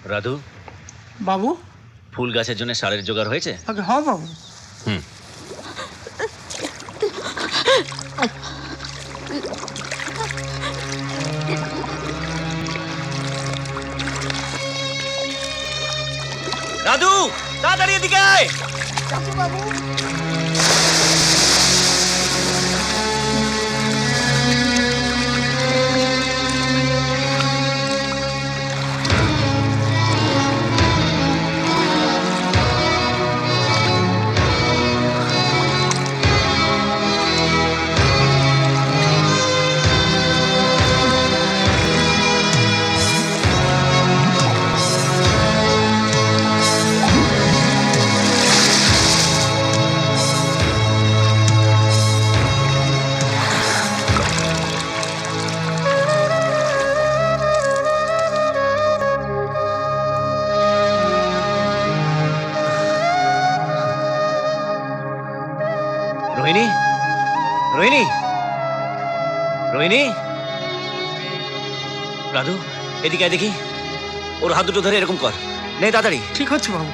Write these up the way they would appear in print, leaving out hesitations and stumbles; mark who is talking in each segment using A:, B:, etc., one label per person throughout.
A: রাধু,
B: বাবু,
A: ফুল গাছের জন্য সারের জোগাড় হয়েছে?
B: আগে হ্যাঁ বাবু।
A: হুম। রাধু, তাড়াতাড়ি এদিকে আয়।
B: বাবু,
A: রোহিণী, রোহিণী, রোহিণী। রাধু, এদিকে আয় দেখি। ওর হাত দুটো ধরে এরকম কর। নে তাড়াতাড়ি।
B: ঠিক হচ্ছে বাবু।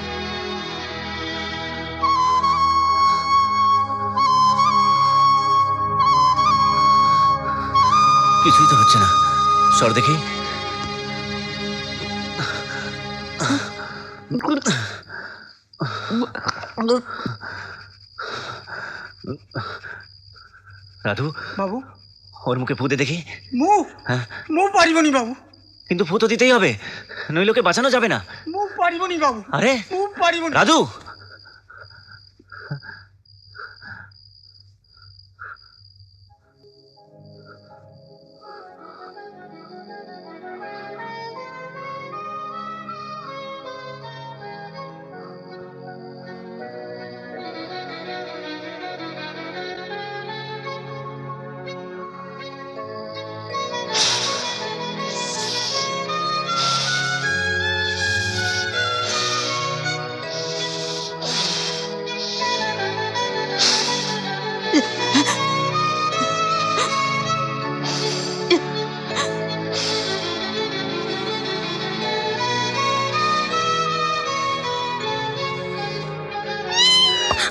A: কিছুই তো হচ্ছে না। সর দেখি। রাধু,
B: বাবু,
A: ওর মুখে ফুঁতে দেখি।
B: মুখ
A: হ্যাঁ,
B: মুখ পারিবনি বাবু।
A: কিন্তু ফু তো দিতেই হবে, নইলে ওকে বাঁচানো যাবে না।
B: মুখ পারিবনি বাবু।
A: আরে
B: মুখ পারিবনি।
A: রাধু,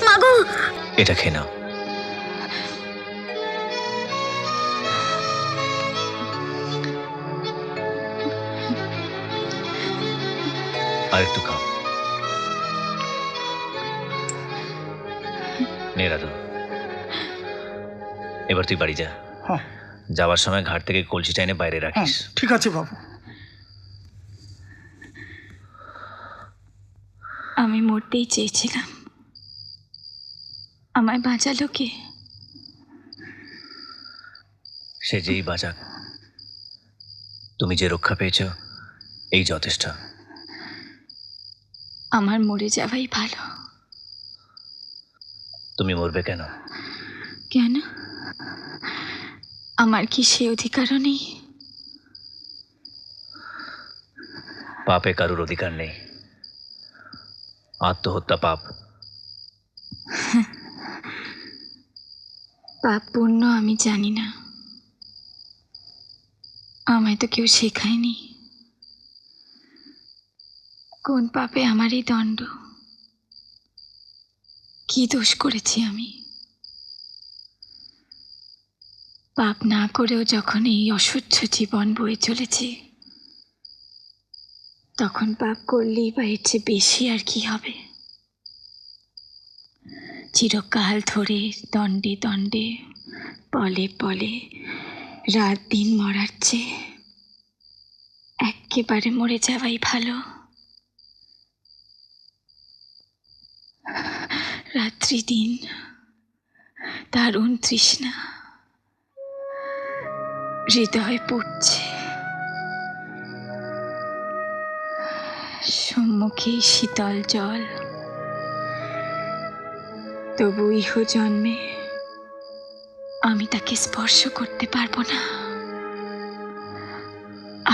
C: মাগো,
A: এটা খেয়ে নাও। আর একটু খাও। নে রাধু, এবার তুই বাড়ি যা।
B: হ্যাঁ
A: যাওয়ার সময় ঘাট থেকে কলসিটা এনে বাইরে
B: হ্যাঁ,
A: রাখিস।
B: ঠিক আছে বাবু।
C: আমি মরতেই চেয়েছিলাম, আমায় বাঁচালো কে?
A: সে যেই বাঁচাক, তুমি যে রক্ষা পেয়েছ এই যথেষ্ট।
C: আমার মরে যাওয়াই ভালো।
A: তুমি মরবে কেন?
C: কেন? আমার কি সে অধিকারও নেই?
A: পাপে কারুর অধিকার নেই। আত্মহত্যা পাপ।
C: পাপ পুণ্য আমি জানি না, আমায় তো কেউ শেখায়নি। কোন পাপে আমার এই দণ্ড? কি দোষ করেছি আমি? পাপ না করেও যখন এই অসহ্য জীবন বয়ে চলেছে, তখন পাপ করলেই বা এর চেয়ে বেশি আর কি হবে? চিরকাল ধরে দণ্ডে দণ্ডে, পলে পলে, রাত দিন মরার চেয়ে এক্কেবারে মরে যাওয়াই ভালো। রাত্রি দিন দারুণ তৃষ্ণা, হৃদয় পুড়ছে, সম্মুখে শীতল জল, তবু ইহ জন্মে আমি তাকে স্পর্শ করতে পারবো না,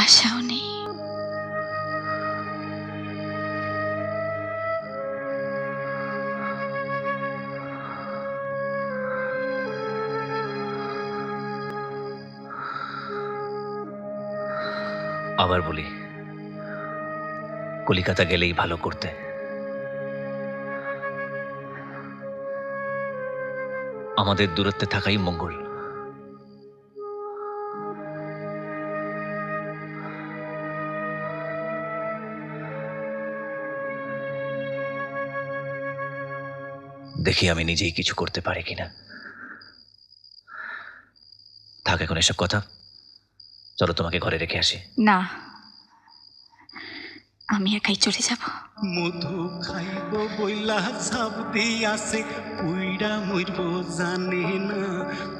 C: আশাও নেই।
A: আবার বলি, কলিকাতা গেলেই ভালো করতে। আমাদের দূরত্বে থাকাই মঙ্গল। দেখি আমি নিজেই কিছু করতে পারি কিনা। থাক এখন এসব কথা, চলো তোমাকে ঘরে রেখে আসি।
C: না, আমি একাই চলে যাব।
D: মধু খাইব বইলা সাপ দিয়াছে, পুইড়া মরব জানে না,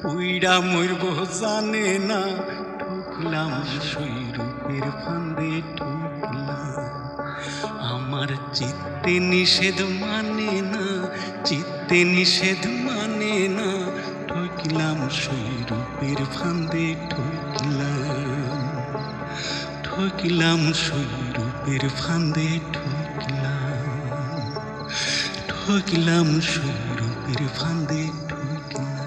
D: পুইড়া মরব জানে না। ঠুকলাম সৈরূপের ফান্দে ঠুকলাম, আমার চিত্তে নিষেধ মানে না, চিত্তে নিষেধ মানে না। ঠুকলাম সৈরূপের ফান্দে ঠুকলাম, ঠকিলাম সৈরূপের ফান্দে ঠকিলাম, ঠকিলাম সৈরূপের ফান্দে ঠকিলাম।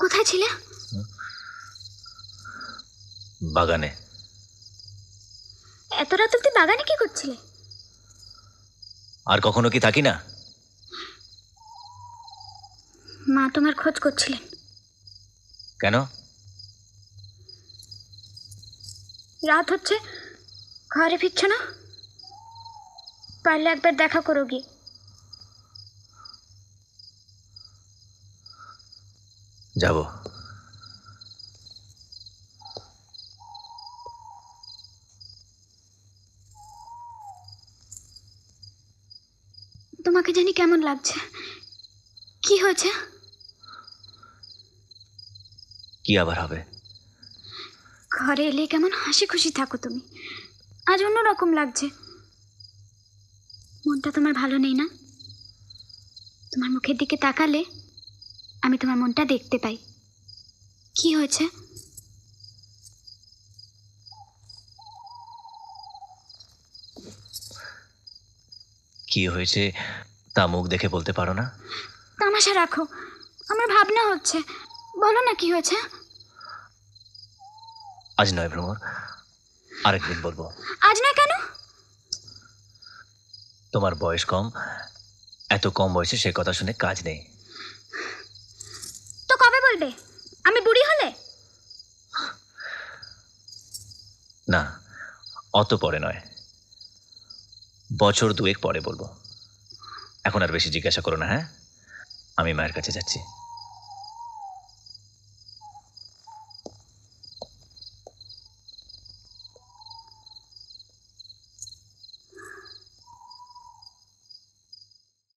C: কোথায় ছিলে?
A: বাগানে।
C: এত রাত অব্দি বাগানে কি করছিলে?
A: আর কখনো কি থাকি না?
C: মা তোমার খোঁজ করছিলেন।
A: কেন?
C: রাত হচ্ছে, ঘরে ফিরছ না? পারলে একবার দেখা করো গিয়ে।
A: যাব।
C: তোমাকে জানি কেমন লাগছে। কি হয়েছে?
A: কি আবার হবে?
C: ঘরে এলে কেমন হাসি খুশি থাকো তুমি, আজ অন্যরকম লাগছে। মনটা তোমার ভালো নেই না? তোমার মুখের দিকে তাকালে আমি তোমার মনটা দেখতে পাই। কি হয়েছে?
A: কি হয়েছে তা মুখ দেখে বলতে পারো না?
C: তামাশা রাখো, আমার ভাবনা হচ্ছে। বলো না কি হয়েছে।
A: আজ নয় ভ্রমর, আরেকদিন বলবো।
C: আজ না কেন?
A: তোমার বয়স কম, এত কম বয়সে সে কথা শুনে কাজ নেই।
C: তো কবে বলবে? আমি বুড়ি হলে?
A: না, অত পরে নয়, বছর দুয়েক পরে বলবো। এখন আর বেশি জিজ্ঞাসা করো না, হ্যাঁ? আমি মায়ের কাছে যাচ্ছি।